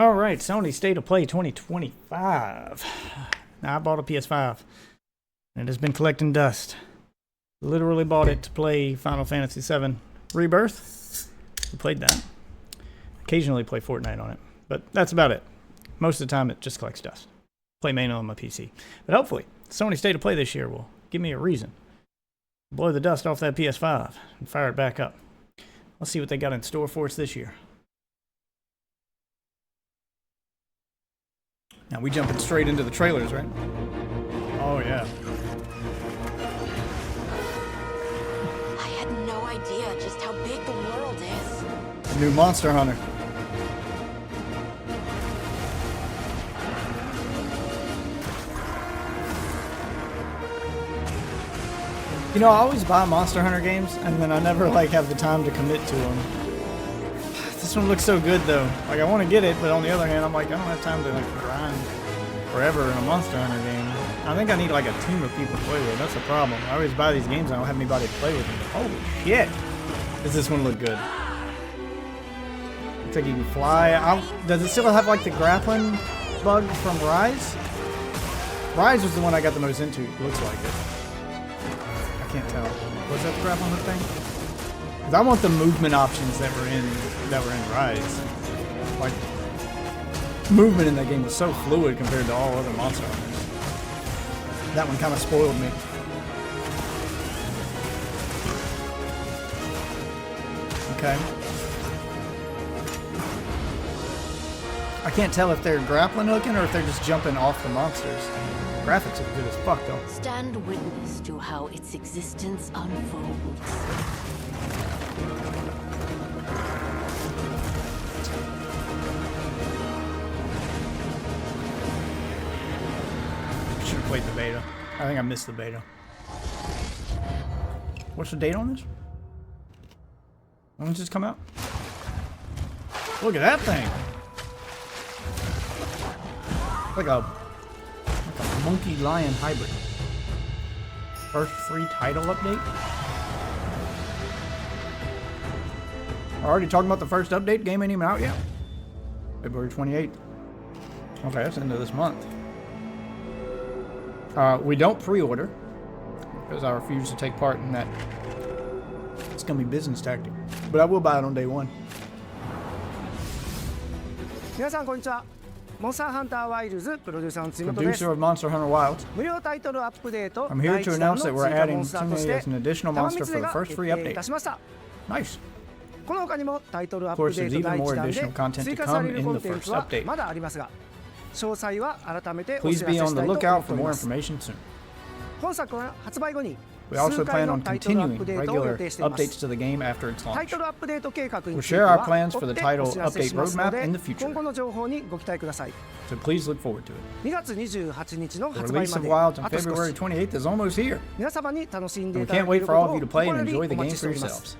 All right, Sony State of Play 2025. Now, I bought a PS5, and it has been collecting dust. Literally bought it to play Final Fantasy VII Rebirth. We played that. Occasionally play Fortnite on it, but that's about it. Most of the time, it just collects dust. Play mainly on my PC. But hopefully, Sony State of Play this year will give me a reason to blow the dust off that PS5 and fire it back up. Let's see what they got in store for us this year. Now we jumping straight into the trailers, right? Oh yeah. I had no idea just how big the world is. New Monster Hunter. You know, I always buy Monster Hunter games, and then I never have the time to commit to them. This one looks so good though. I want to get it, but on the other hand, I'm I don't have time to grind forever in a Monster Hunter game. I think I need a team of people to play with. That's the problem. I always buy these games and I don't have anybody to play with me. Holy shit! Does this one look good? Looks like you can fly. Does it still have the grappling bug from Rise? Rise was the one I got the most into. Looks like it. I can't tell. Was that the grappling hook thing? Because I want the movement options that were in Rise. Movement in that game was so fluid compared to all other Monster Hunters. That one kind of spoiled me. Okay. I can't tell if they're grappling hooking or if they're just jumping off the monsters. Graphics are good as fuck though. Stand witness to how its existence unfolds. Should have played the beta. I think I missed the beta. What's the date on this? When does this come out? Look at that thing! Like a monkey lion hybrid. First free title update? Already talking about the first update? Game ain't even out yet? February 28th. Okay, that's the end of this month. We don't pre-order because I refuse to take part in that. It's gonna be business tactic, but I will buy it on day one. Producer of Monster Hunter Wilds. I'm here to announce that we're adding Sony as an additional monster for the first free update. Nice. Of course, there's even more additional content to come in the first update. Please be on the lookout for more information soon. We also plan on continuing regular updates to the game after its launch. We'll share our plans for the title update roadmap in the future, so please look forward to it. The release of Wilds on February 28th is almost here, and we can't wait for all of you to play and enjoy the game for yourselves.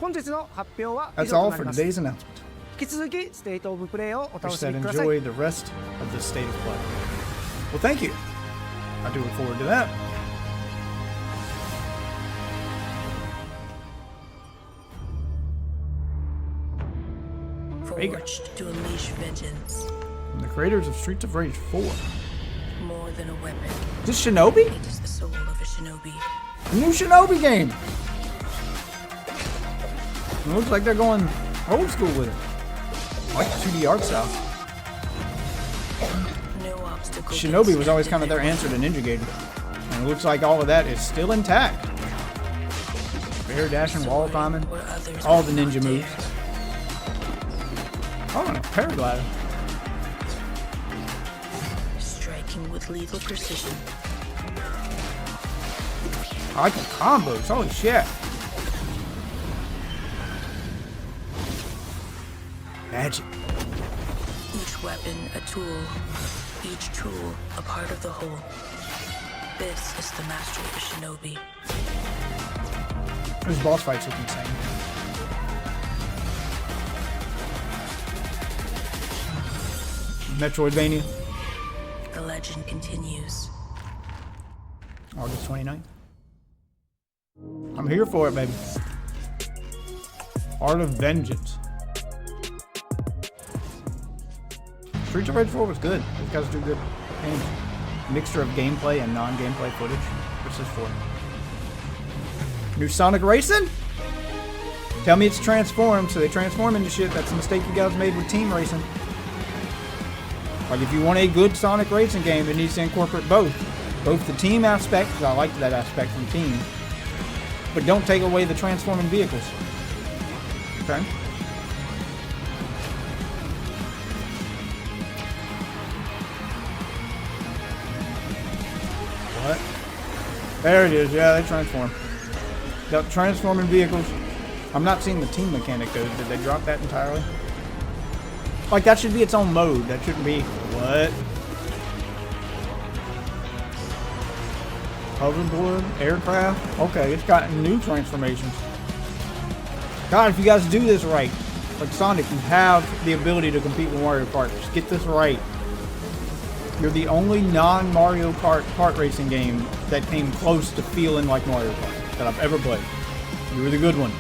That's all for today's announcement. I said enjoy the rest of the State of Play. Well, thank you. I do look forward to that. Forged to unleash vengeance. From the creators of Streets of Rage 4. More than a weapon. Is this Shinobi? It is the soul of a shinobi. A new Shinobi game. It looks like they're going old school with it. I like the 2D art style. No obstacle. Shinobi was always kind of their answer to Ninja Gaiden. And it looks like all of that is still intact. Bear dashing, wall climbing, all the ninja moves. Oh, and a paraglider. Striking with lethal precision. I like the combos, holy shit. Magic. Each weapon a tool. Each tool a part of the whole. This is the mastery of a shinobi. Those boss fights look insane. Metroidvania. The legend continues. August 29th. I'm here for it, baby. Art of Vengeance. Streets of Rage 4 was good. These guys do good games. Mixture of gameplay and non-gameplay footage. What's this for? New Sonic Racing? Tell me it's transformed, so they transform into shit. That's a mistake you guys made with Team Racing. Like, if you want a good Sonic Racing game, it needs to incorporate both. Both the team aspect, because I liked that aspect from Team, but don't take away the transforming vehicles. Okay? What? There it is. Yeah, they transform. The transforming vehicles. I'm not seeing the team mechanic though. Did they drop that entirely? Like, that should be its own mode. That shouldn't be. What? Hoverboard, aircraft. Okay, it's got new transformations. God, if you guys do this right, like Sonic, you have the ability to compete with Mario Kart. Just get this right. You're the only non-Mario Kart racing game that came close to feeling like Mario Kart that I've ever played. You were the good one.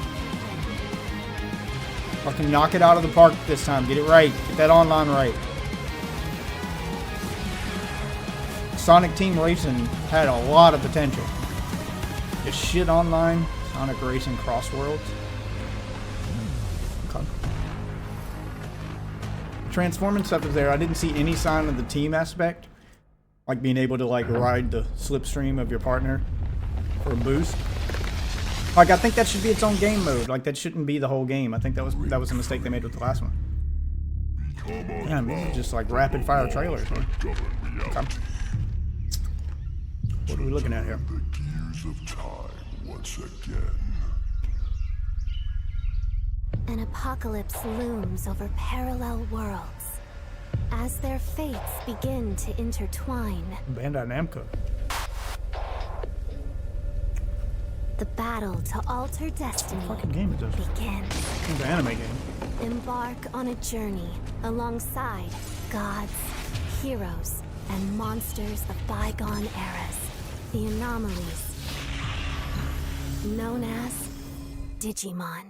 Fucking knock it out of the park this time. Get it right. Get that online right. Sonic Team Racing had a lot of potential. Just shit online. Sonic Racing Cross Worlds. Okay. Transforming stuff is there. I didn't see any sign of the team aspect. Like being able to like ride the slipstream of your partner for a boost. Like, I think that should be its own game mode. Like, that shouldn't be the whole game. I think that was a mistake they made with the last one. Damn, these are just like rapid fire trailers, man. Okay. What are we looking at here? The gears of time once again. An apocalypse looms over parallel worlds as their fates begin to intertwine. Bandai Namco. The battle to alter destiny What fucking game is this? begins. It's an anime game. Embark on a journey alongside gods, heroes, and monsters of bygone eras. The anomalies, known as Digimon.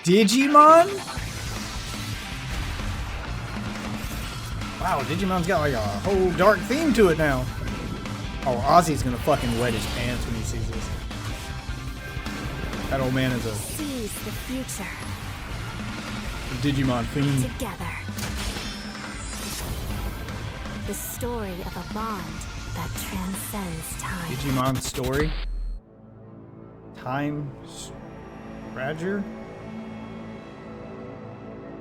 Digimon? Wow, Digimon's got like a whole dark theme to it now. Oh, Ozzy's gonna fucking wet his pants when he sees this. That old man is a Seize the future Digimon fiend. together. The story of a bond that transcends time. Digimon story. Time Stranger?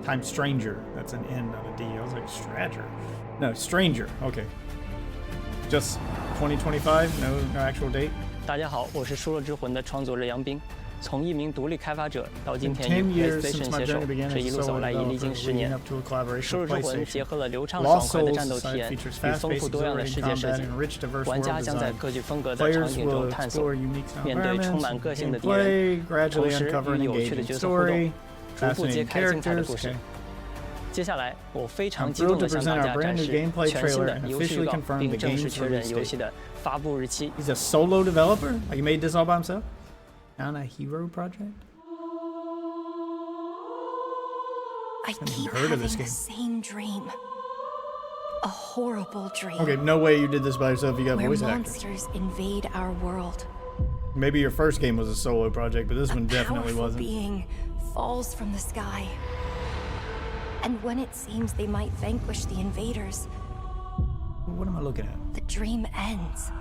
Time Stranger. That's an N, not a D. I was like Stranger. No, Stranger. Okay. Just 2025? No actual date? 大家好，我是《输入之魂》的创作人杨斌。从一名独立开发者到今 10天与 years PlayStation since my 携手， journey began 这一 as a 路走 solo 来已历 developer, 经10 leading 年。 up to a collaboration 输入 with 之魂结 PlayStation. 合了流畅 Lost 爽快的 Souls 战斗体 side 验 features 与丰 fast-paced 富多样的 exhilarating 世界设 combat 计， and rich diverse 玩 world 家将在 design. 各具风格的场 Players 景 will 中探索， explore unique sound 面对充满 environments, 个性的敌人， gameplay, 同 gradually 时 uncover 与 an 有趣的 engaging 角色互动， story, 逐步揭 fascinating 开精彩的 characters. 故事 Okay.。接下来，我非 I'm 常激动 thrilled 地 to 向 present 大 our 家 brand 展 new 示 gameplay 全新 trailer 的 and 游戏 officially 预告， confirmed 并 the 正式 game's 确认 release 游 date. 戏的发布日期。 He's a solo developer? Like, he made this all by himself? Not a hero project? I keep heard of having this the game. same dream. A horrible dream. Okay, no way you did this by yourself. You got where voice actors. monsters invade our world. Maybe your first game was a solo project, but this one A definitely powerful wasn't. being falls from the sky. And when it seems they might vanquish the invaders, What am I looking at? the dream ends.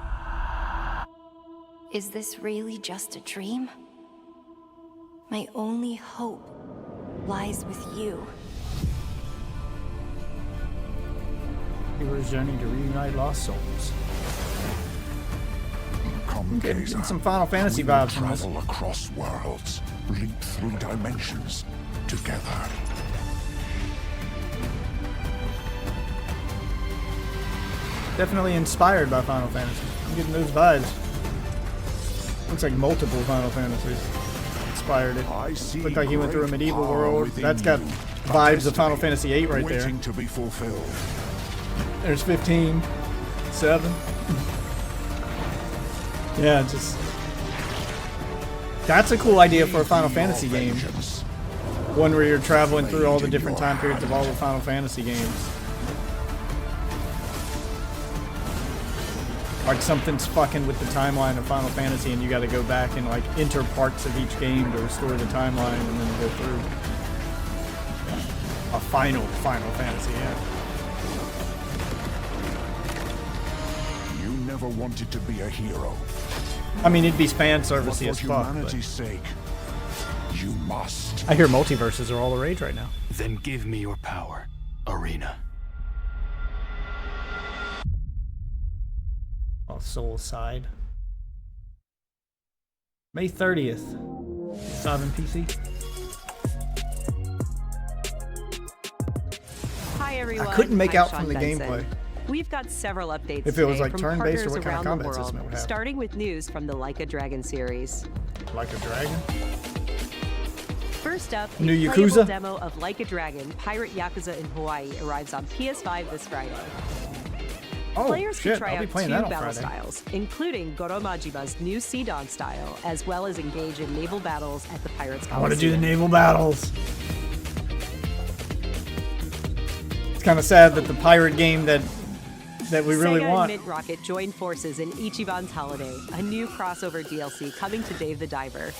Is this really just a dream? My only hope lies with you. Hero's journey to reunite lost souls. Come, Getting gazer. some Final Fantasy We will vibes from this. travel across worlds, leap through dimensions together. Definitely inspired by Final Fantasy. I'm getting those vibes. Looks like multiple Final Fantasies inspired it. I see Looked like he went through a great medieval power world. within That's got you, vibes of Final destiny Fantasy VIII right there. waiting to be fulfilled. There's 15, 7. Yeah, just... That's a cool idea for a Final Fantasy game. Vengeance. One where you're traveling through all the different time periods of all the Final Fantasy games. like something's fucking with the timeline of Final Fantasy and you got to go back and like enter parts of each game to restore the timeline and then go through a Final Fantasy, yeah. You never wanted to be a hero. I mean, it'd be fan But servicey for as fuck. But humanity's sake, you must. I hear multiverses are all the rage right now. Then give me your power, Arena. Oh, Soul Side. May 30th. 7 PC. Hi everyone. I couldn't make I'm out Sean from the Benson. gameplay. We've got several updates If it was today like from turn-based or partners what kind of around the combat world, system it would have. starting with news from the Like a Dragon series. Like a dragon? First up, New a playable Yakuza? demo of Like a Dragon, Pirate Yakuza in Hawaii arrives on PS5 this Friday. Oh, Players shit. can try I'll be out playing 2 that on battle Friday. styles, including Goro Majima's new Sidon style, as well as engage in naval battles at the Pirates I want to do the Coliseum. naval battles. It's kind of sad that the pirate game that we really Sega want. and Mint Rocket join forces in Ichiban's Holiday, a new crossover DLC coming to Dave the Diver.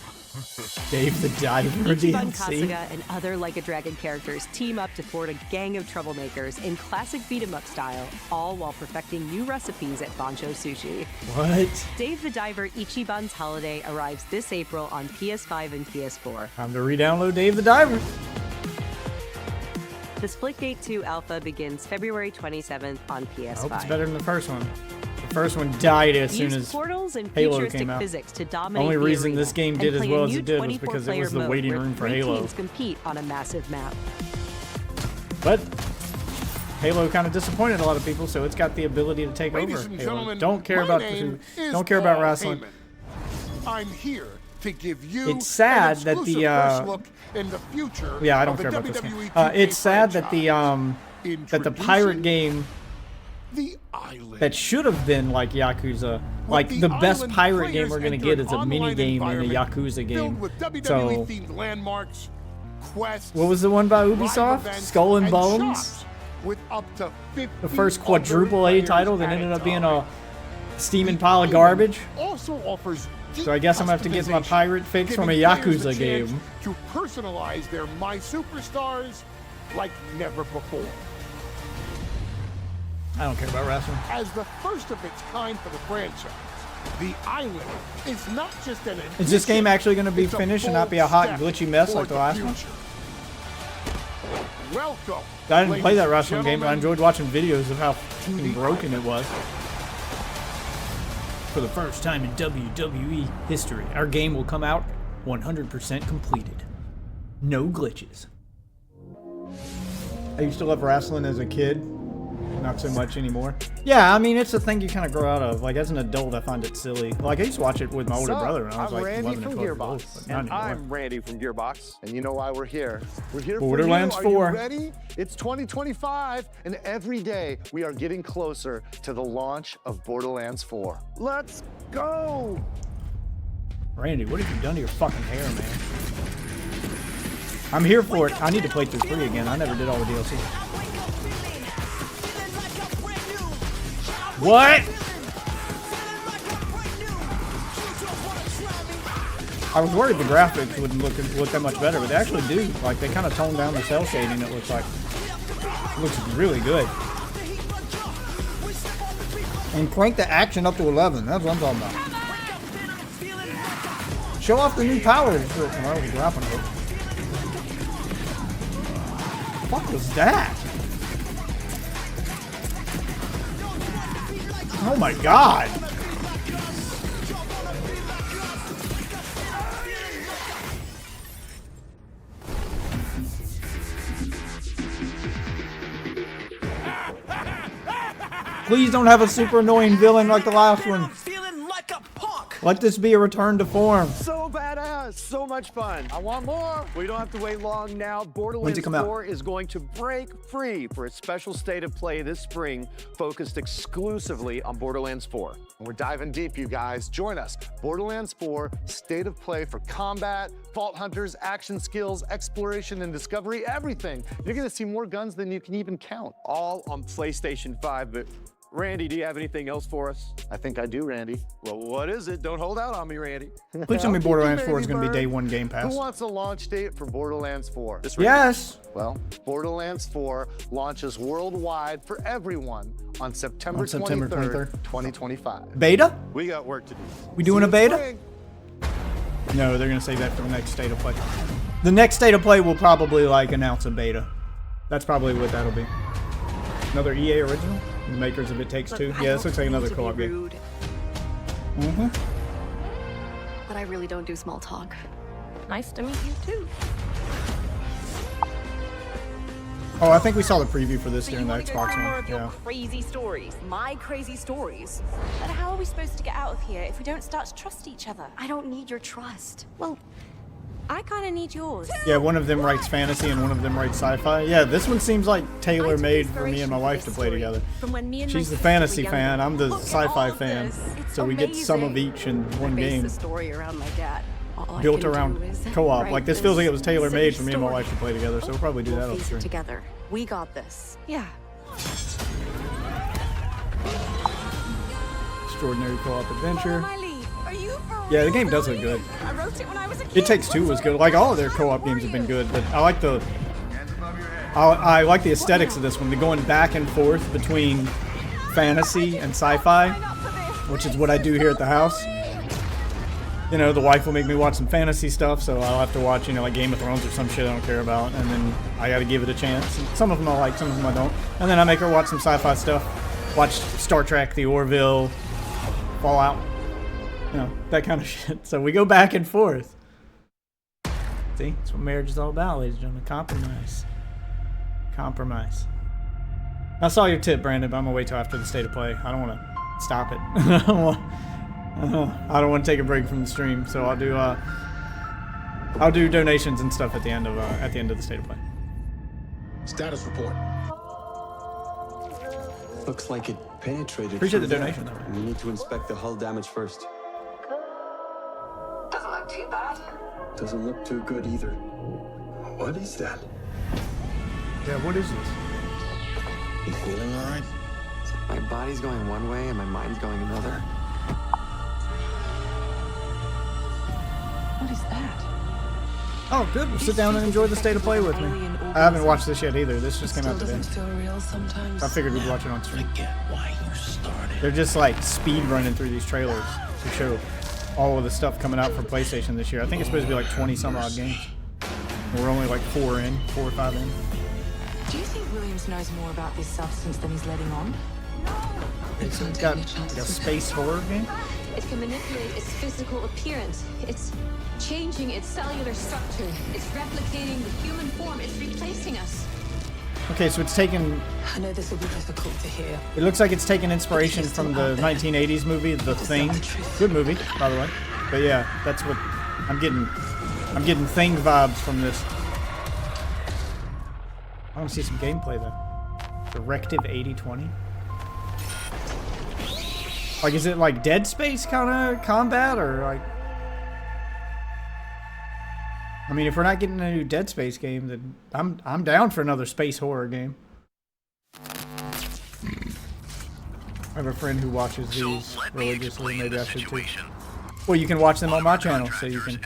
Dave the Diver Ichiban DLC. Kasuga and other Like a Dragon characters team up to thwart a gang of troublemakers in classic beat-em-up style, all while perfecting new recipes at Bancho Sushi. What? Dave the Diver Ichiban's Holiday arrives this April on PS5 and PS4. Time to re-download Dave the Diver. The Splitgate 2 alpha begins February 27th on PS5. I hope it's better than the first one. The first one died as soon Use as portals and Halo futuristic came out. physics to dominate Only the reason arena this game and did as play well a as new it did was because it was the 24-player waiting mode room for where Halo. teams compete on a massive map. But Halo kind of disappointed a lot of people, so it's got the ability to take Ladies over and Halo. gentlemen, Don't care my about name is don't care about Paul wrestling. Heyman. I'm here to give you It's sad an that the, exclusive first look in the future Yeah, I don't of the care about this game. WWE It's sad that franchise. the pirate game The Island. that should have been like Yakuza, like With the best island pirate game players we're gonna enter get an is a mini online game in a environment Yakuza game. filled with WWE So themed landmarks, quests, what was the one by live Ubisoft? events, Skull and Bones? shops with up to 50 The first other quadruple A players title that at ended a up being time. a steaming The pile of island garbage. Also offers So I guess I'm gonna have to get my pirate fix from a giving players Yakuza the chance game. to personalize their My Superstars like never before. I don't care about wrestling. As the first of its kind for the franchise, the island is not just an Is this game addition, actually going to be it's a finished and not be a bold hot, step glitchy mess toward like the last one? future. Welcome. I didn't play ladies that and wrestling game, but I gentlemen, enjoyed watching videos of how fucking the broken it was. For the first time in WWE history, our game will come out 100% completed. No glitches. I used to love wrestling as a kid. Not so much anymore. Yeah, I mean, it's a thing you kind of grow out of. Like, as an adult, I find it silly. Like, I used to watch it with my older brother when I was I'm like Randy 11 or from 12 years old. Gearbox. But not And anymore. I'm Randy from Gearbox. And you know why we're here. We're here Borderlands for you. 4. Are you ready? It's 2025, and every day we are getting closer to the launch of Borderlands 4. Let's go! Randy, what have you done to your fucking hair, man? I'm here for it. I need to play through 3 again. I never did all the DLC. What? I was worried the graphics wouldn't look that much better, but they actually do. Like, they kind of toned down the cell shading, it looks like. It looks really good. And crank the action up to 11. That's what I'm talking about. Show off the new powers. Well, he's dropping it. What the fuck was that? Oh my god! Please don't have a super annoying villain like the last one. Let this be a return to form. So badass, so much fun. I want more. We don't have to wait long now. When's Borderlands it come out? 4 is going to break free for a special state of play this spring, focused exclusively on Borderlands 4. We're diving deep, you guys. Join us. Borderlands 4, state of play for combat, vault hunters, action skills, exploration and discovery, everything. You're gonna see more guns than you can even count. All on PlayStation 5, but Randy, do you have anything else for us? I think I do, Randy. Well, what is it? Don't hold out on me, Randy. Please tell me Borderlands 4 is going to be day one Game Pass. Who wants a launch date for Borderlands 4? Yes. Well, Borderlands 4 launches worldwide for everyone on September 23rd, 2025. Beta? We got work to do. We doing a See you in beta? spring. No, they're going to save that for the next state of play. The next state of play will probably like announce a beta. That's probably what that'll be. Another EA original? The makers of It Takes Two? Yeah, this looks like another co-op game. Mm-hmm. But I really don't do small talk. Nice to meet you too. Oh, I think we saw the preview for this So during you the want to go Xbox through more one. of your Yeah. crazy stories, my crazy stories. But how are we supposed to get out of here if we don't start to trust each other? I don't need your trust. Well, I kind of need yours. Yeah, one of them writes fantasy and one of them writes sci-fi. Yeah, this one seems like tailor-made for me and my wife to play together. From when me and She's my the fantasy sister were fan, younger. I'm the Look at sci-fi all of fan. this. It's So we get some of amazing. each in one Base game. the story around my dad. All I Built can around do is co-op. write Like this feels like it was this tailor-made for silly me and my story. wife to play together, so we'll probably do that We'll on face it stream. together. We got this. Yeah. Extraordinary co-op adventure. My lead. Are you for Yeah, the real? game does look good. I wrote it when I was a kid. It Takes Two was good. Like all of their co-op games have been good, but I like the I like the aesthetics of this one. They're going back and forth between fantasy and sci-fi, which is what I do here at the house. You know, the wife will make me watch some fantasy stuff, so I'll have to watch, you know, like Game of Thrones or some shit I don't care about, and then I gotta give it a chance. And some of them I like, some of them I don't. And then I make her watch some sci-fi stuff. Watch Star Trek, The Orville, Fallout, you know, that kind of shit. So we go back and forth. See, that's what marriage is all about, ladies and gentlemen. Compromise. Compromise. I saw your tip, Brandon, but I'm gonna wait till after the state of play. I don't want to stop it. I don't want to take a break from the stream, so I'll do donations and stuff at the end of the state of play. Status report. Looks like it penetrated. Appreciate the through donation, there. though. We need to inspect the hull damage first. Doesn't look too bad. Doesn't look too good either. What is that? Yeah, what is this? You feeling all right? My body's going one way and my mind's going another. What is that? Oh, good. Well, sit down and enjoy the state of play with me. I haven't watched this yet either. This just came out today. Doesn't feel real sometimes. I figured we'd watch it on stream. Get why you started. They're just like speed running through these trailers to show all of the stuff coming out for PlayStation this year. I think it's supposed to be like 20 some odd games. We're only like 4 or 5 in. Do you think Williams knows more about this substance than he's letting on? It's got like a space horror game. It can manipulate its physical appearance. It's changing its cellular structure. It's replicating the human form. It's replacing us. Okay, so it's taken. I know this will be difficult to hear. It looks like it's taken inspiration from the 1980s movie The Thing. Good movie, by the way. But yeah, that's what I'm getting. I'm getting Thing vibes from this. I want to see some gameplay though. Directive 8020. Like, is it like Dead Space kind of combat, or like? I mean, if we're not getting a new Dead Space game, then I'm down for another space horror game. I have a friend who watches these religiously. Maybe I should too. Well, you can watch them on my channel, so you can,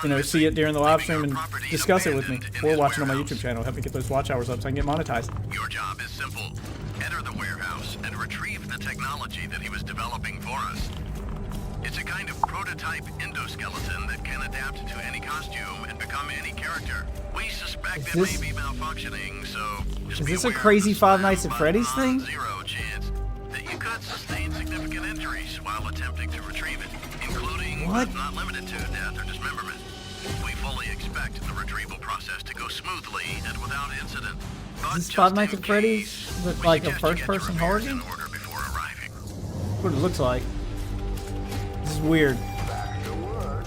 you know, see it during the live stream and discuss it with me, or watch it on my YouTube channel. Help me get those watch hours up so I can get monetized. Your job is simple. Enter the warehouse and retrieve the technology that he was developing for us. It's a kind of prototype endoskeleton that can adapt to any costume and become any character. We suspect it may be malfunctioning, so just Is be this a aware crazy Five Nights at Freddy's thing? zero chance that you could sustain significant injuries while attempting to retrieve it, including but not limited to death or dismemberment. We fully expect the retrieval process to go smoothly and without incident. Is this Five Nights at Freddy's with like a first-person horror game? What it looks like. This is weird.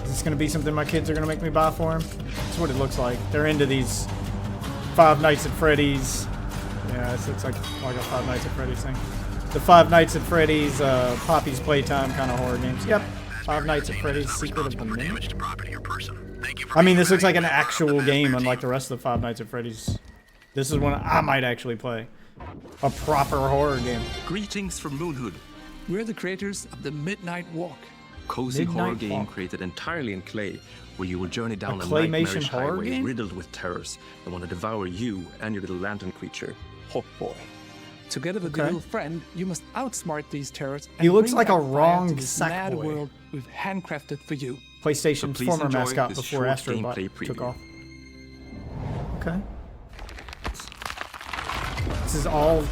Is this gonna be something my kids are gonna make me buy for them? That's what it looks like. They're into these Five Nights at Freddy's. Yeah, this looks like a Five Nights at Freddy's thing. The Five Nights at Freddy's, Poppy's Playtime kind of horror games. Yep. Five Nights at Freddy's Secret of the Mimic. I mean, this looks like an actual game, unlike the rest of the Five Nights at Freddy's. This is one I might actually play. a proper horror game. Greetings from Moonhood. We're the creators of the Midnight Walk. Cozy Midnight horror game Walk. created entirely in clay, where you will journey down a claymation nightmarish horror highway game? riddled with terrors that want to devour you and your little lantern creature. Oh boy. Together with your Okay. little friend, you must outsmart these terrors. He and looks bring like a back fire to wrong this sack mad boy. world we've handcrafted for you. PlayStation's please former enjoy mascot this before short Astrobot gameplay took preview. off. Okay. This is all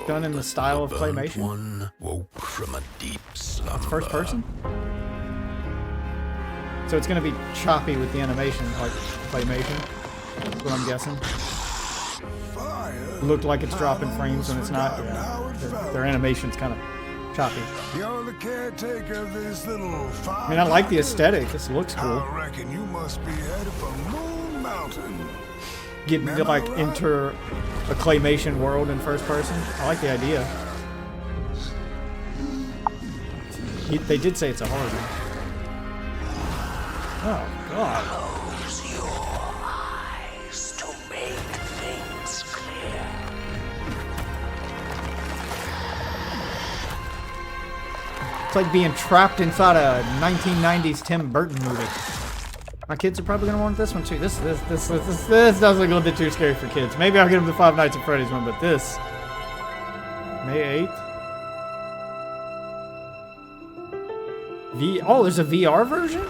done in the style of claymation. One woke from a deep slumber. It's first person? So it's going to be choppy with the animation, like claymation. That's what I'm guessing. Looked like it's dropping frames when it's not. Yeah. Their animation's kind of choppy. You're the caretaker of this little I mean, I like the aesthetic. This looks cool. I reckon you must be headed for Moon Mountain. Getting to like enter a claymation world in first person. I like the idea. They did say it's a horror game. Oh god. Close your eyes to make things clear. It's like being trapped inside a 1990s Tim Burton movie. My kids are probably gonna want this one too. This does look a little bit too scary for kids. Maybe I'll get them the Five Nights at Freddy's one, but this May 8th. Oh, there's a VR version?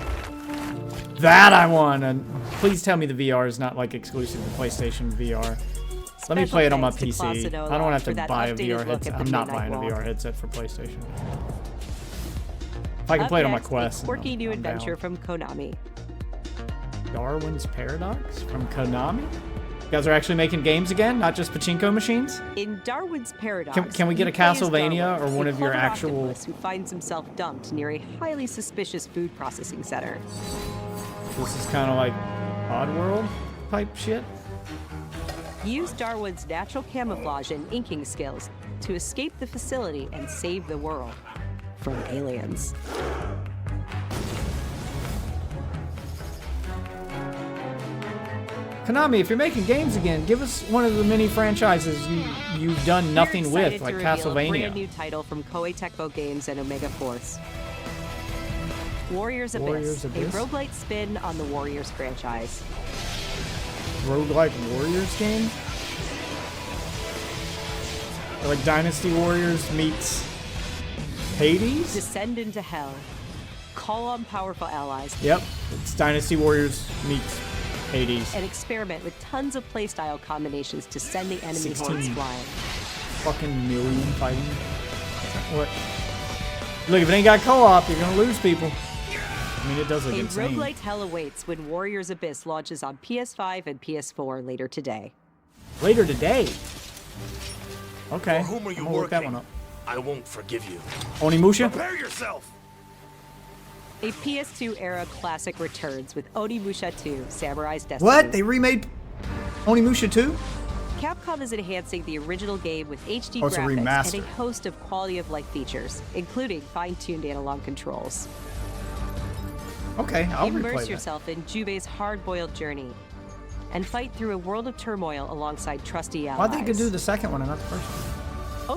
That I want. And please tell me the VR is not like exclusive to PlayStation VR. Let me play it on my thanks to PC. I Clausido don't want to for have to that buy a updated VR look headset. at I'm the not Midnight buying a Walk. VR headset for PlayStation. If I can Up play it on my next, Quest. a quirky new I'm down. adventure from Konami. Darwin's Paradox from Konami? You guys are actually making games again, not just pachinko machines? In Darwin's Paradox, Can we get you a play as Castlevania Darwin, or one a of your clever actual- octopus who finds himself dumped near a highly suspicious food processing center. This is kind of like Oddworld type shit. Use Darwin's natural camouflage and inking skills to escape the facility and save the world from aliens. Konami, if you're making games again, give us one of the many franchises you've done nothing We're with, excited like to reveal a brand Castlevania. new title from Koei Tecmo Games and Omega Force. Warriors Abyss, a roguelite spin on the Warriors franchise. Roguelike Warriors game? Or like Dynasty Warriors meets Hades? Descend into hell. Call on powerful allies. Yep, it's Dynasty Warriors meets Hades. And experiment with tons of playstyle combinations to send the enemy 16 hordes flying. fucking million fighting. What? Look, if it ain't got co-op, you're gonna lose people. I mean, it does look A insane. roguelite hell awaits when Warriors Abyss launches on PS5 and PS4 later today. Later today? Okay, For whom are I'm you gonna look that working? one up. I won't forgive you. Onimusha? Prepare yourself. A PS2 era classic returns with Onimusha 2: Samurai's Destiny. What? They remade Onimusha 2? Capcom is enhancing the original game with HD Oh, it's a graphics and remaster. a host of quality-of-life features, including fine-tuned analog controls. Okay, I'll Immerse replay that. yourself in Jubei's hard-boiled journey and fight through a world of turmoil alongside trusty allies. Why they could do the second one and not the first one?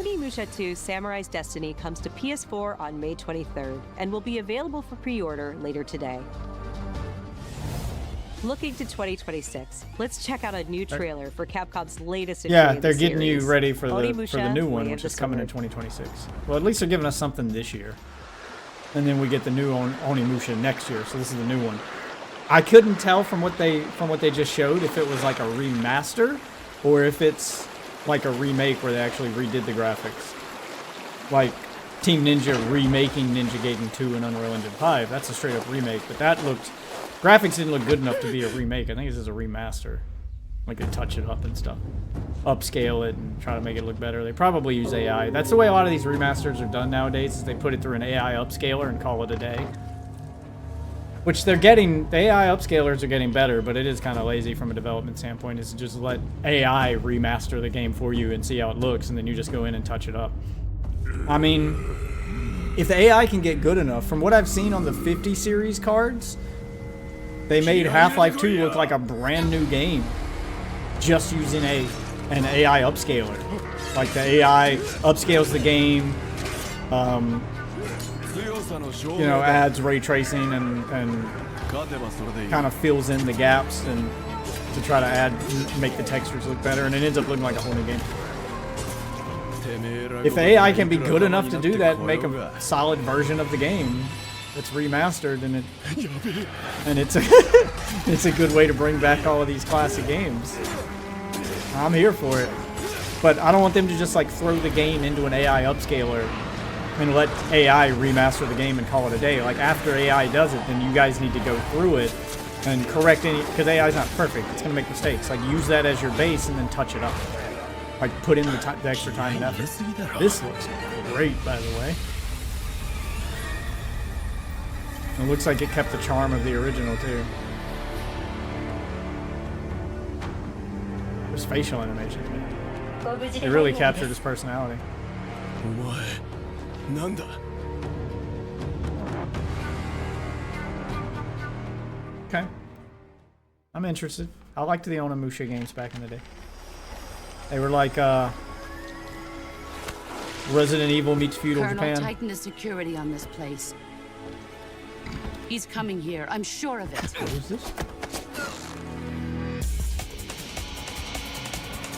Onimusha 2: Samurai's Destiny comes to PS4 on May 23rd and will be available for pre-order later today. Looking to 2026, let's check out a new trailer for Capcom's latest entry Yeah, in they're the getting you series, ready for the Onimusha, new Way one, of which the is coming in Sword. 2026. Well, at least they're giving us something this year. And then we get the new Onimusha next year, so this is the new one. I couldn't tell from what they just showed if it was like a remaster or if it's like a remake where they actually redid the graphics. Like Team Ninja remaking Ninja Gaiden 2 and Unreal Engine 5. That's a straight up remake, but that looked graphics didn't look good enough to be a remake. I think this is a remaster. Like they touch it up and stuff. Upscale it and try to make it look better. They probably use AI. That's the way a lot of these remasters are done nowadays, is they put it through an AI upscaler and call it a day. Which they're getting, the AI upscalers are getting better, but it is kind of lazy from a development standpoint, is to just let AI remaster the game for you and see how it looks, and then you just go in and touch it up. I mean, if the AI can get good enough, from what I've seen on the 50 series cards, they made Half-Life 2 look like a brand new game just using an AI upscaler. Like the AI upscales the game, you know, adds ray tracing and kind of fills in the gaps and to try to make the textures look better, and it ends up looking like a whole new game. If AI can be good enough to do that and make a solid version of the game that's remastered, and it's a it's a good way to bring back all of these classic games, I'm here for it. But I don't want them to just like throw the game into an AI upscaler and let AI remaster the game and call it a day. Like after AI does it, then you guys need to go through it and correct any, because AI is not perfect. It's gonna make mistakes. Like use that as your base and then touch it up. Like put in the extra time and effort. This looks great, by the way. It looks like it kept the charm of the original too. There's facial animations, man. They really captured his personality. Okay. I'm interested. I liked the Onimusha games back in the day. They were like Resident Evil meets feudal Colonel, Japan. tighten the security on this place. He's coming here. I'm sure of it. What is this?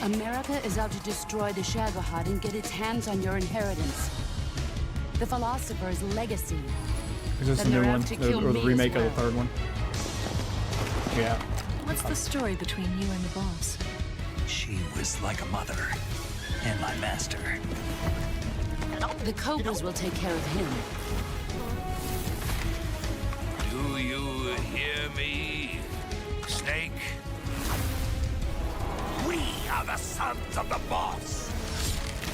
America is out to destroy the Shagohod and get its hands on your inheritance. The philosopher's legacy. Is this the Then new they're one? out to kill Or the me as remake of the well. third one? Yeah. What's the story between you and the boss? She was like a mother and my master. The Cobras will take care of him. Do you hear me, Snake? We are the sons of the boss.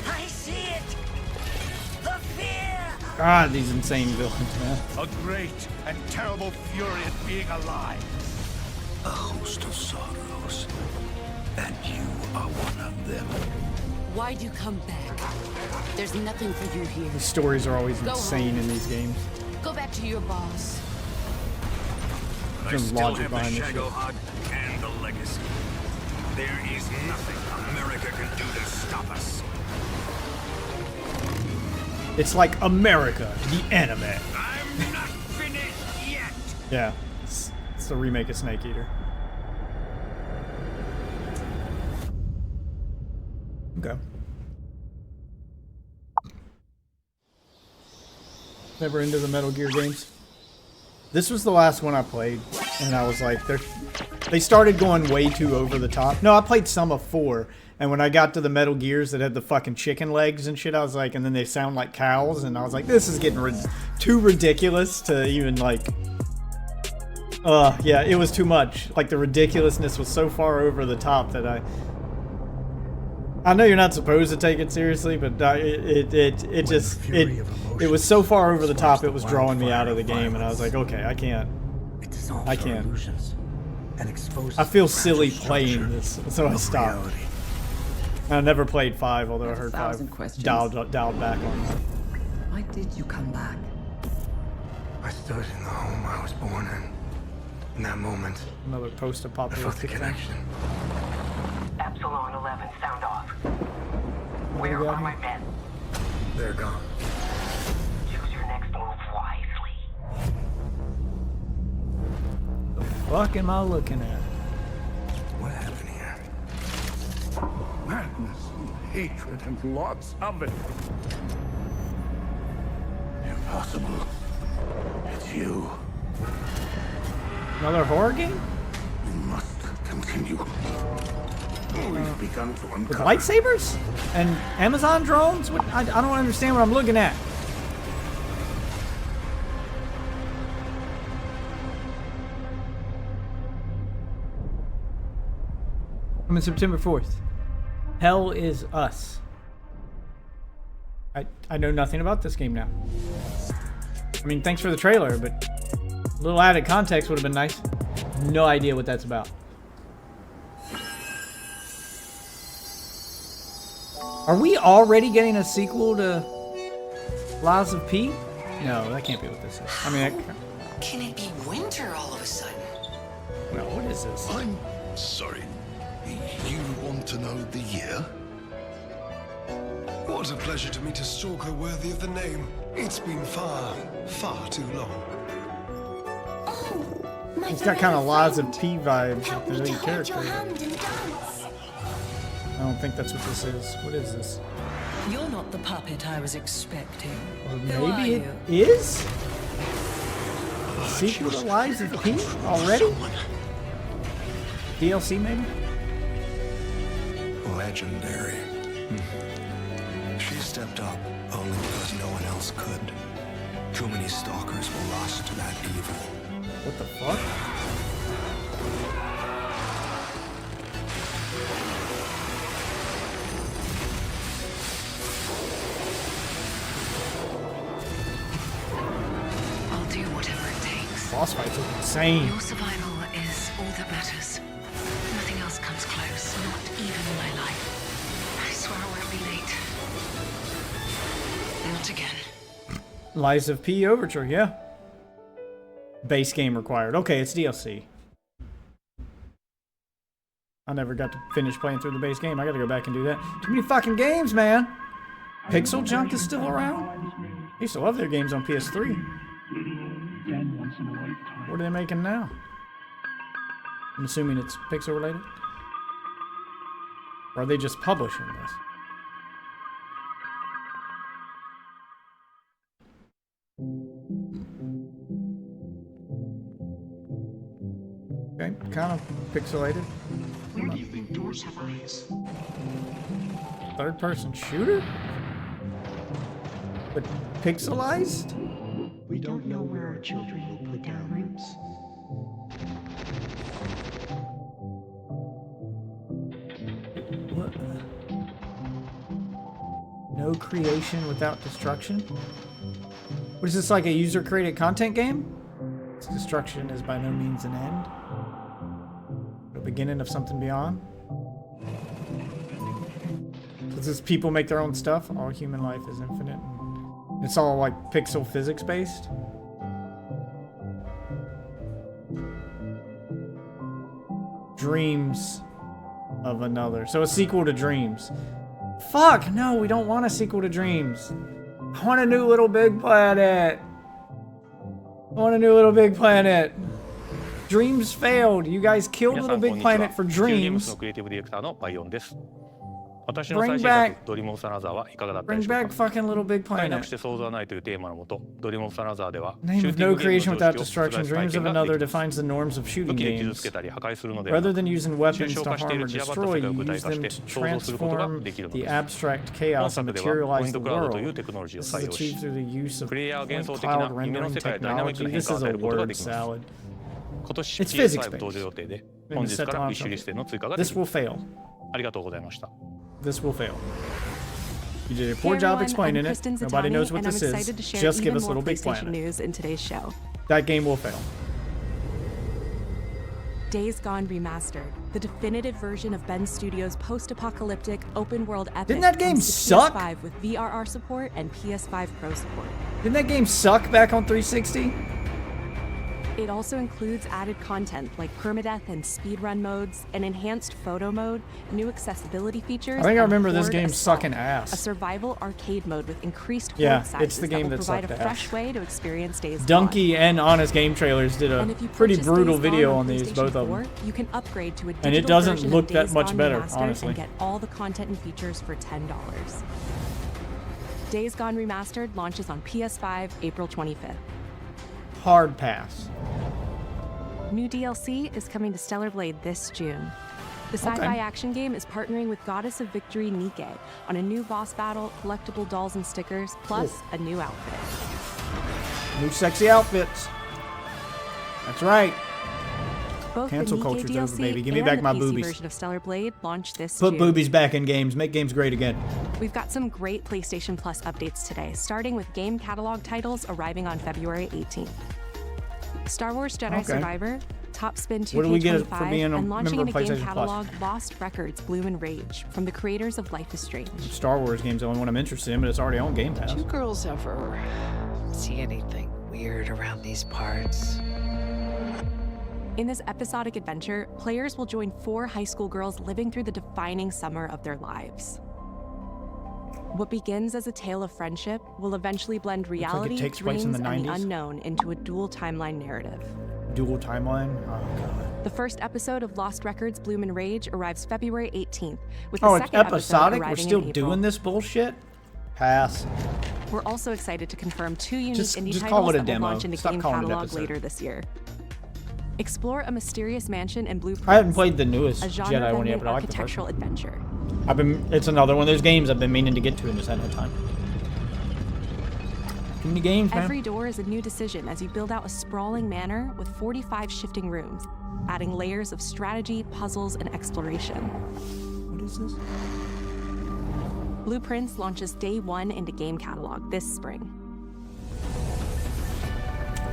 I see it! The fear! God, these insane villains, man. A great and terrible fury at being alive. A host of sorrows. And you are one of them. Why'd you come back? There's nothing for you here. The stories are always Go insane home. in these games. Go back to your boss. I There's still logic have the behind this shit. Shagohod and the legacy. There is nothing America can do to stop us. It's like America, the anime. I'm not finished yet. Yeah, it's the remake of Snake Eater. Okay. Never into the Metal Gear games. This was the last one I played, and I was like, they started going way too over the top. No, I played some of 4, and when I got to the Metal Gears that had the fucking chicken legs and shit, I was like, and then they sound like cows, and I was like, this is getting too ridiculous to even like. Yeah, it was too much. Like the ridiculousness was so far over the top that I know you're not supposed to take it seriously, but it was so far over the top it was drawing me out of the game, and I was like, okay, I can't. I feel silly playing this, so I stopped. I never played 5, although I heard 5 dialed back on that. Why did you come back? I stood in the home I was born in. In that moment, Another I felt the post-apocalyptic thing. connection. Epsilon 11, sound off. Where got are here? my men? They're gone. Choose your next move wisely. The fuck am I looking at? What happened here? Madness and hatred and lots of it. Impossible. It's you. Another horror game? We must continue. We've begun to With uncover. lightsabers? And Amazon drones? What? I don't understand what I'm looking at. Coming September 4th. Hell is Us. I know nothing about this game now. I mean, thanks for the trailer, but a little added context would have been nice. No idea what that's about. Are we already getting a sequel to Lies of P? No, that can't be what this is. I mean, Can it be winter all of a sudden? no, what is this? I'm sorry. You want to know the year? What a pleasure to meet a stalker worthy of the name. It's been far, far too long. It's got kind of Lies of P vibes with the lead character. I don't think that's what this is. What is this? You're not the puppet I was expecting. Or maybe it is? Sequel to Lies of P already? DLC maybe? Legendary. She stepped up only because no one else could. Too many stalkers were lost to that evil. What the fuck? I'll do whatever it takes. Boss fights are insane. Your survival is all that matters. Nothing else comes close, not even my life. I swear I won't be late. Not again. Lies of P Overture, yeah. Base game required. Okay, it's DLC. I never got to finish playing through the base game. I gotta go back and do that. Too many fucking games, man. Pixel Junk is still around? I used to love their games on PS3. What are they making now? I'm assuming it's pixel related? Or are they just publishing this? Okay, kind of pixelated. Where do you think doors have eyes? Third person shooter? But pixelized? We don't know where our children will put down roots. What? No creation without destruction? What is this, like a user-created content game? Its destruction is by no means an end. The beginning of something beyond. Does this people make their own stuff? All human life is infinite. And it's all like pixel physics based. Dreams of Another. So a sequel to Dreams. Fuck, no, we don't want a sequel to Dreams. I want a new Little Big Planet. I want a new Little Big Planet. Dreams failed. You guys killed Little Big Planet for Dreams. Bring back fucking Little Big Planet. Name of No Creation Without Destruction. Dreams of Another defines the norms of shooting games. Rather than using weapons to harm or destroy, you use them to transform the abstract chaos and materialize the world. This is achieved through the use of point cloud rendering technology. This is a word salad. It's physics-based. This will fail. This will fail. You did a poor job explaining it. Nobody knows what this is. Just give us Little Big Planet. News in today's show. That game will fail. Days Gone Remastered, the definitive version of Ben Studios' post-apocalyptic open-world epic. Didn't that game suck? PS5 with VRR support and PS5 Pro support. Didn't that game suck back on 360? It also includes added content like permadeath and speedrun modes, an enhanced photo mode, new accessibility features. I think I remember this game sucking ass. A survival arcade mode with increased horde sizes it's the game that provide sucked a fresh ass. way to experience Days Gone. Donkey and Honest Game Trailers did a pretty brutal video on these, both of them. You can upgrade to a digital And it doesn't version look of that Days much Gone better, Remastered honestly. And get all the content and features for $10. Days Gone Remastered launches on PS5 April 25th. Hard pass. New DLC is coming to Stellar Blade this June. The sci-fi action game is partnering with Goddess of Victory Nike on a new boss battle, collectible dolls and stickers, plus a new outfit. New sexy outfits. That's right. Both Cancel the Nike culture's DLC over, baby. Give me and back the my PC boobies. version of Stellar Blade launch this Put June. boobies back in games. Make games great again. We've got some great PlayStation Plus updates today, starting with game catalog titles arriving on February 18th. Star Wars Jedi Survivor, Top Spin 2K25, What do we get for being a and launching in member a of game PlayStation catalog, Lost Records, Bloom and Rage, from the creators of Life is Strange. Star Wars game's the only one I'm interested in, but it's already on Game Pass. Do you girls ever see anything weird around these parts? In this episodic adventure, players will join 4 high school girls living through the defining summer of their lives. What begins as a tale of friendship will eventually blend reality, takes place in dreams, the and the 90s. unknown into a dual timeline narrative. Dual timeline? Oh, God. The first episode of Lost Records Bloom and Rage arrives February 18th, with the Oh, it's second episode episodic? We're arriving still in April. doing this bullshit? Pass. We're also excited to confirm 2 unique indie just titles call it a that demo. will launch into Stop game calling it catalog episode. later this year. Explore a mysterious mansion in Blue Prince. I haven't played the newest a Jedi one genre-bending yet, but I like the first architectural one. adventure. It's another one of those games I've been meaning to get to and just had no time. Too many games, man. Every door is a new decision as you build out a sprawling manor with 45 shifting rooms, adding layers of strategy, puzzles, and exploration. What is this? Blueprints launches day 1 into game catalog this spring.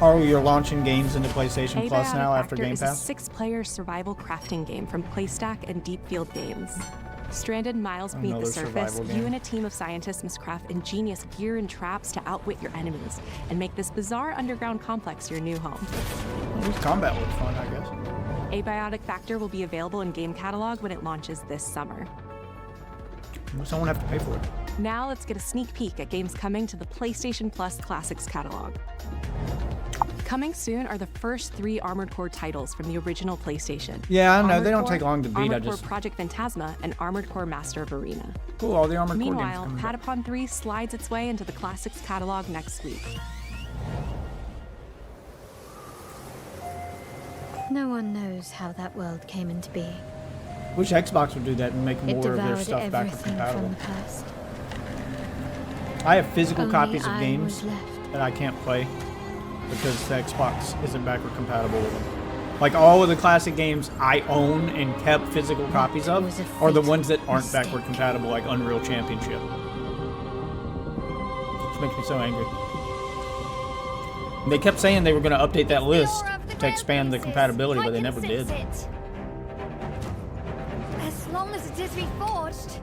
Oh, you're launching games into PlayStation Plus Abiotic now after Factor Game is Pass? a 6-player survival crafting game from PlayStack and Deep Field Games. Stranded miles beneath the Another surface, survival you game. and a team of scientists must craft ingenious gear and traps to outwit your enemies and make this bizarre underground complex your new home. This combat looks fun, I guess. Abiotic Factor will be available in game catalog when it launches this summer. Someone have to pay for it. Now let's get a sneak peek at games coming to the PlayStation Plus Classics catalog. Coming soon are the first 3 Armored Core titles from the original PlayStation. Yeah, I know. Armored They don't Core, take long to beat. Armored Core Project Phantasma, and Armored Core Master of Arena. Cool, all the Armored Core games Meanwhile, coming back. Patapon 3 slides its way into the Classics catalog next week. No one knows how that world came into being. Wish Xbox would do that and make It more of their devoured stuff backward everything compatible. from the past. I have physical Only copies of I games was left. that I can't play because the Xbox isn't backward compatible with them. Like all of the classic games I own and kept physical copies of are the ones that aren't backward compatible, like Unreal Championship. Which makes me so angry. They kept saying they were going to update that list to expand the compatibility, but they never did. As long as it is reforged.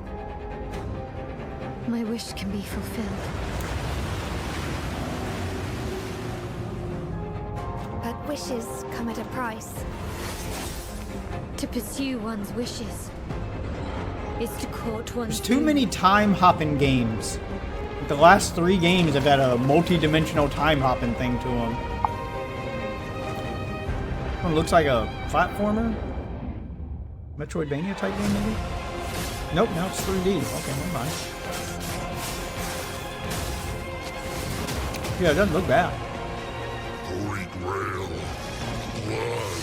My wish can be fulfilled. But wishes come at a price. To pursue one's wishes is to court one's There's too many time hopping games. The last 3 games have had a multi-dimensional time hopping thing to them. One looks like a platformer, Metroidvania type game, maybe. Nope, now it's 3D. Okay, never mind. Yeah, it doesn't look bad. Holy Grail. Blood.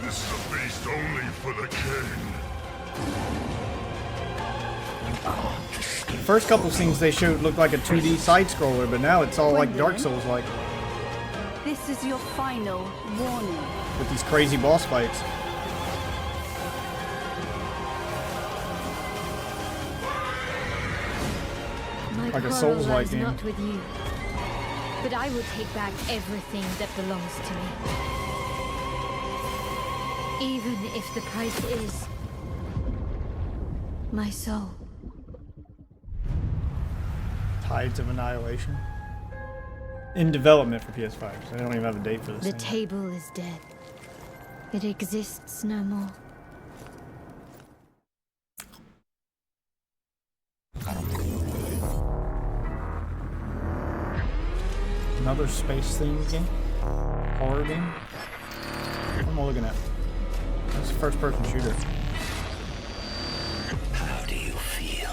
This is a feast only for the king. The first couple scenes they showed looked like a 2D side-scroller, but now it's all like Dark Souls-like, This is your final warning. with these crazy boss fights. My Like a quarrel Souls-like lies game. not with you, but I will take back everything that belongs to me. Even if the price is my soul. Tides of Annihilation. In development for PS5, so they don't even have a date for this The thing. table is dead. It exists no more. Another space themed game? Horror game? What am I looking at? That's a first person shooter. How do you feel?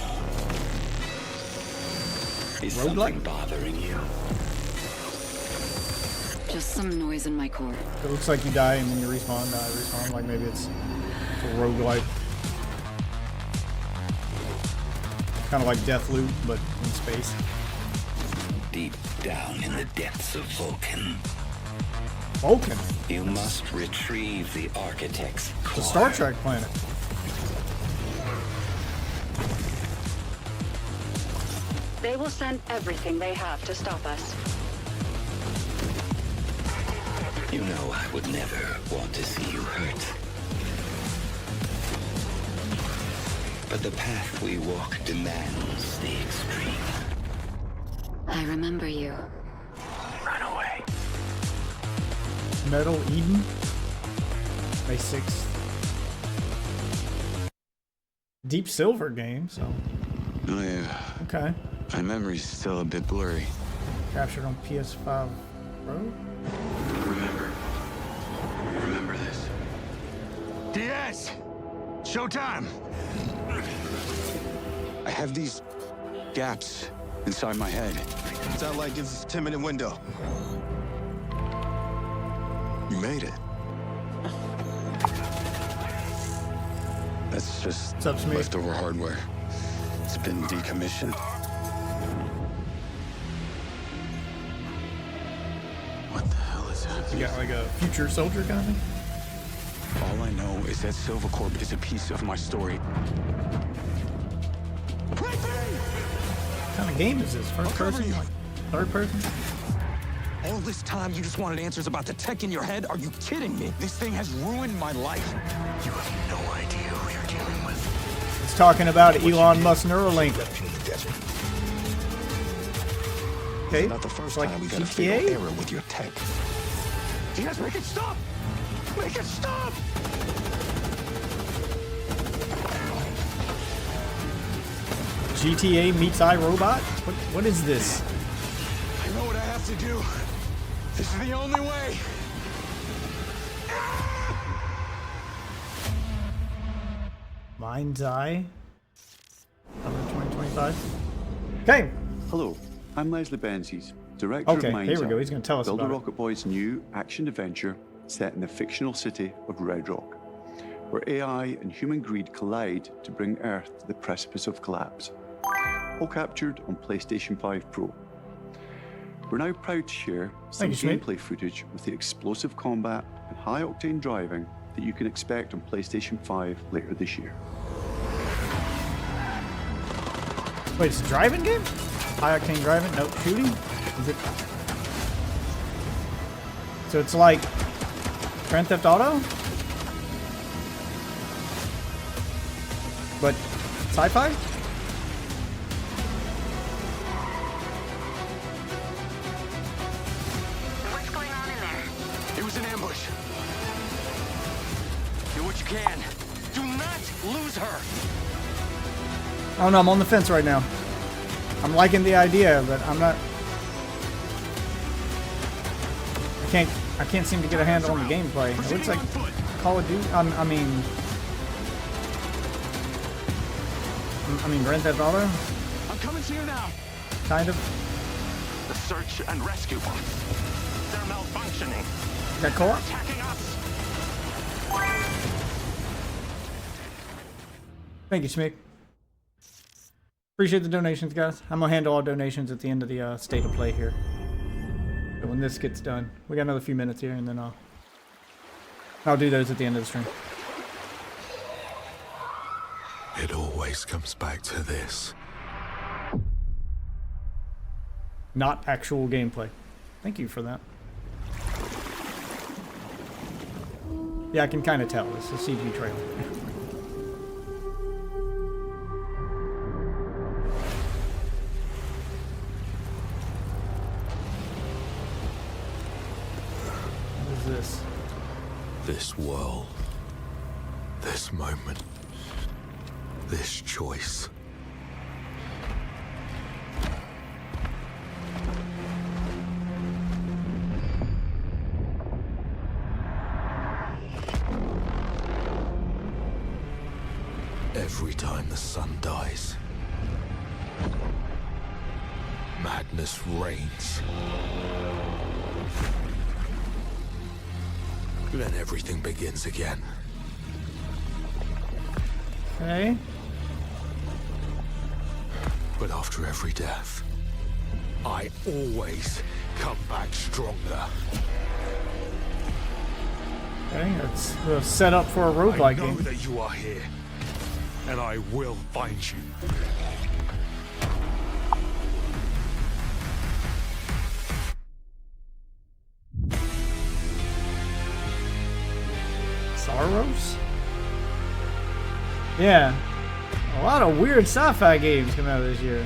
Is Roguelike? something bothering you? Just some noise in my core. It looks like you die and then you respawn, die, respawn. Like maybe it's a roguelike. Kind of like Deathloop, but in space. Deep down in the depths of Vulcan, Vulcan? you must retrieve the Architect's It's core. a Star Trek planet. They will send everything they have to stop us. You know I would never want to see you hurt. But the path we walk demands the extreme. I remember you. Run away. Metal Eden. May 6th. Deep Silver game, so. Oh yeah. Okay. My memory's still a bit blurry. Captured on PS5 Pro. Remember this. DS! Showtime! I have these gaps inside my head. Satellite gives us a 10-minute window. You made it. That's just What's up, Smee? leftover hardware. It's been decommissioned. What the hell is happening? You got like a future soldier kind of thing? All I know is that Silvercorp is a piece of my story. What kind of game is this? First person? Like third person? All this time you just wanted answers about the tech in your head? Are you kidding me? This thing has ruined my life. You have no idea who you're dealing with. It's talking about Elon Musk Neuralink. Okay, Not the first like time we got a fatal GTA? error with your tech. DS, make it stop! Make it stop! GTA meets iRobot? What is this? I know what I have to do. This is the only way. Mind's Eye. Summer 2025, okay. Hello, I'm Leslie Benzies, director Okay, of Mind's here we Eye, go. He's going to tell us Builder about it. Rocket Boy's new action adventure set in the fictional city of Red Rock, where AI and human greed collide to bring Earth to the precipice of collapse. All captured on PlayStation 5 Pro. We're now proud to share some Thank you, Smee. gameplay footage with the explosive combat and high-octane driving that you can expect on PlayStation 5 later this year. Wait, it's a driving game? High octane driving? No, shooting? Is it? So it's like Grand Theft Auto? But sci-fi? What's going on in there? It was an ambush. Do what you can. Do not lose her. I don't know, I'm on the fence right now. I'm liking the idea, but I'm not... I can't seem to get a handle on the gameplay. It looks like Call of Duty. I mean, Grand Theft Auto? I'm coming to you now. Kind of. The search and rescue bots. They're malfunctioning. Got co-op? Attacking us. Thank you, Schmick. Appreciate the donations, guys. I'm gonna handle all donations at the end of the state of play here. So when this gets done, we got another few minutes here, and then I'll do those at the end of the stream. It always comes back to this. Not actual gameplay. Thank you for that. Yeah, I can kind of tell. It's a CG trailer. This? This world. This moment. This choice. Every time the sun dies, madness reigns. Then everything begins again. Okay. But after every death, I always come back stronger. Okay, it's set up for a roguelike I know game. that you are here, and I will find you. Saros? Yeah. A lot of weird sci-fi games come out this year.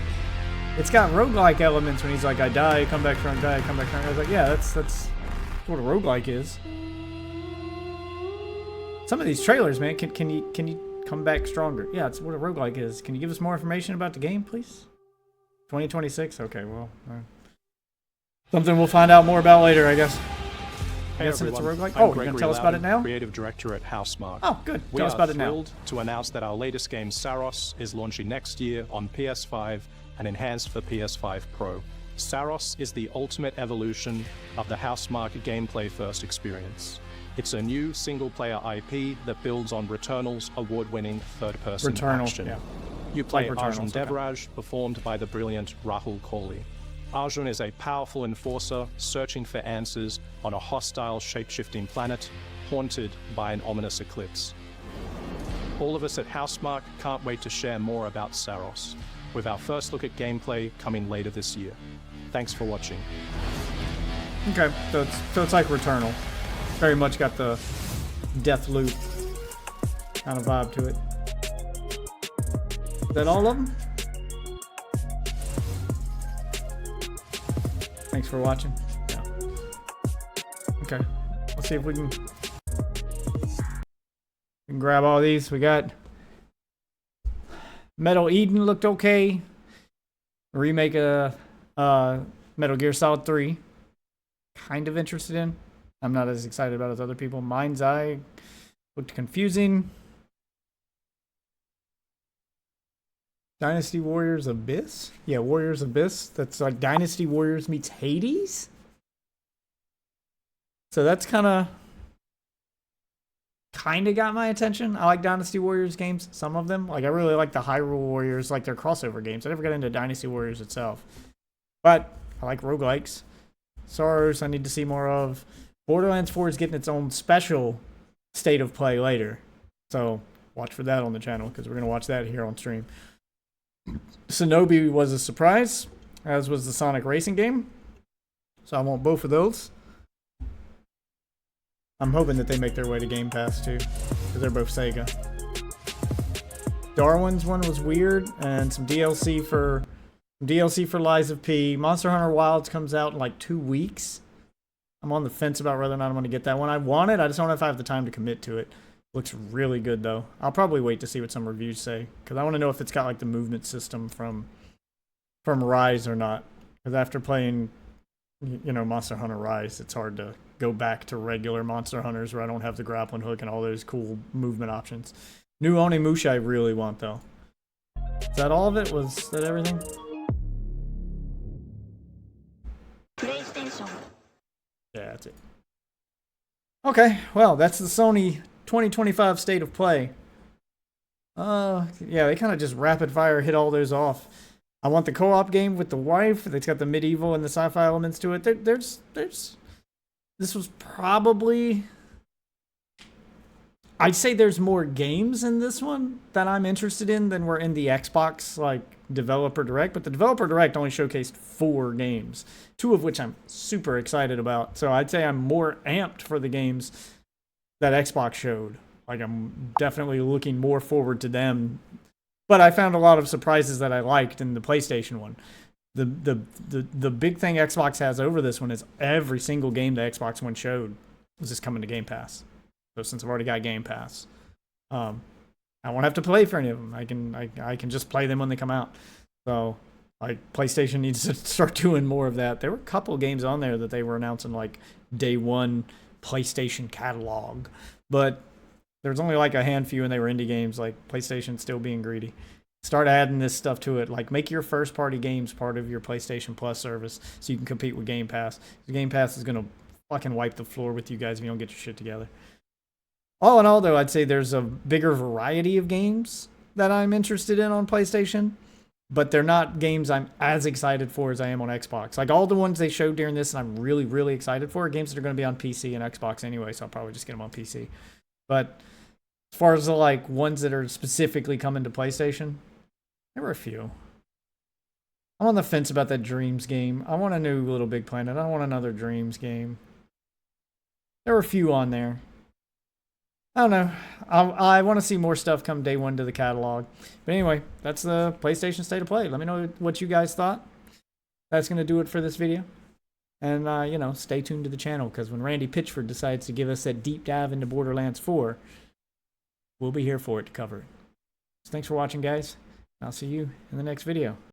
It's got roguelike elements when he's like, I die, come back strong, die, come back strong. I was like, yeah, that's That's what a roguelike is. Some of these trailers, man, can you come back stronger? Yeah, it's what a roguelike is. Can you give us more information about the game, please? 2026? Okay, well, something we'll find out more about later, I guess. Hey Guessing it's a everyone, roguelike? I'm Oh, you're Gregory going to tell us about it Loudon, now? Creative Director at Housemarque. Oh, good. We Tell us are about it now. thrilled to announce that our latest game, Saros, is launching next year on PS5 and enhanced for PS5 Pro. Saros is the ultimate evolution of the Housemarque gameplay-first experience. It's a new single-player IP that builds on Returnal's award-winning third-person Returnal, action. yeah. You play Like Arjun Returnals, okay. Devraj, performed by the brilliant Rahul Kohli. Arjun is a powerful enforcer searching for answers on a hostile, shape-shifting planet haunted by an ominous eclipse. All of us at Housemarque can't wait to share more about Saros, with our first look at gameplay coming later this year. Thanks for watching. Okay, so it's like Returnal. Very much got the death loop kind of vibe to it. Is that all of them? Thanks for watching. Yeah. Okay, let's see if we can grab all these. We got Metal Eden looked okay. Remake of Metal Gear Solid 3. Kind of interested in. I'm not as excited about it as other people. Mind's Eye looked confusing. Dynasty Warriors Abyss? Yeah, Warriors Abyss. That's like Dynasty Warriors meets Hades? So that's kind of got my attention. I like Dynasty Warriors games, some of them. Like, I really like the Hyrule Warriors, like their crossover games. I never got into Dynasty Warriors itself. But I like roguelikes. Soros, I need to see more of. Borderlands 4 is getting its own special state of play later. So watch for that on the channel, because we're going to watch that here on stream. Shinobi was a surprise, as was the Sonic Racing game. So I want both of those. I'm hoping that they make their way to Game Pass too, because they're both Sega. Darwin's one was weird, and some DLC for Lies of P. Monster Hunter Wilds comes out in like 2 weeks. I'm on the fence about whether or not I'm going to get that one. I want it, I just don't know if I have the time to commit to it. Looks really good though. I'll probably wait to see what some reviews say, because I want to know if it's got like the movement system from Rise or not. Because after playing, you know, Monster Hunter Rise, it's hard to go back to regular Monster Hunters where I don't have the grappling hook and all those cool movement options. New Onimusha I really want though. Is that all of it? Was that everything? PlayStation. Yeah, that's it. Okay, well, that's the Sony 2025 State of Play. Yeah, they kind of just rapid fire hit all those off. I want the co-op game with the wife. It's got the medieval and the sci-fi elements to it. This was probably... I'd say there's more games in this one that I'm interested in than were in the Xbox, like, Developer Direct. But the Developer Direct only showcased 4 games, 2 of which I'm super excited about. So I'd say I'm more amped for the games that Xbox showed. Like, I'm definitely looking more forward to them. But I found a lot of surprises that I liked in the PlayStation one. The big thing Xbox has over this one is every single game the Xbox One showed was just coming to Game Pass. So since I've already got Game Pass, I won't have to play for any of them. I can just play them when they come out. So like PlayStation needs to start doing more of that. There were a couple games on there that they were announcing like day one PlayStation catalog, but there's only like a handful and they were indie games. Like PlayStation still being greedy. Start adding this stuff to it. Like make your first party games part of your PlayStation Plus service so you can compete with Game Pass. Game Pass is gonna fucking wipe the floor with you guys if you don't get your shit together. All in all, though, I'd say there's a bigger variety of games that I'm interested in on PlayStation, but they're not games I'm as excited for as I am on Xbox. Like, all the ones they showed during this and I'm really, really excited for are games that are going to be on PC and Xbox anyway, so I'll probably just get them on PC. But as far as the, like, ones that are specifically coming to PlayStation, there were a few. I'm on the fence about that Dreams game. I want a new Little Big Planet. I don't want another Dreams game. There were a few on there. I don't know. I want to see more stuff come day one to the catalog. But anyway, that's the PlayStation State of Play. Let me know what you guys thought. That's going to do it for this video. And, you know, stay tuned to the channel, because when Randy Pitchford decides to give us that deep dive into Borderlands 4, we'll be here for it to cover it. So thanks for watching, guys. I'll see you in the next video.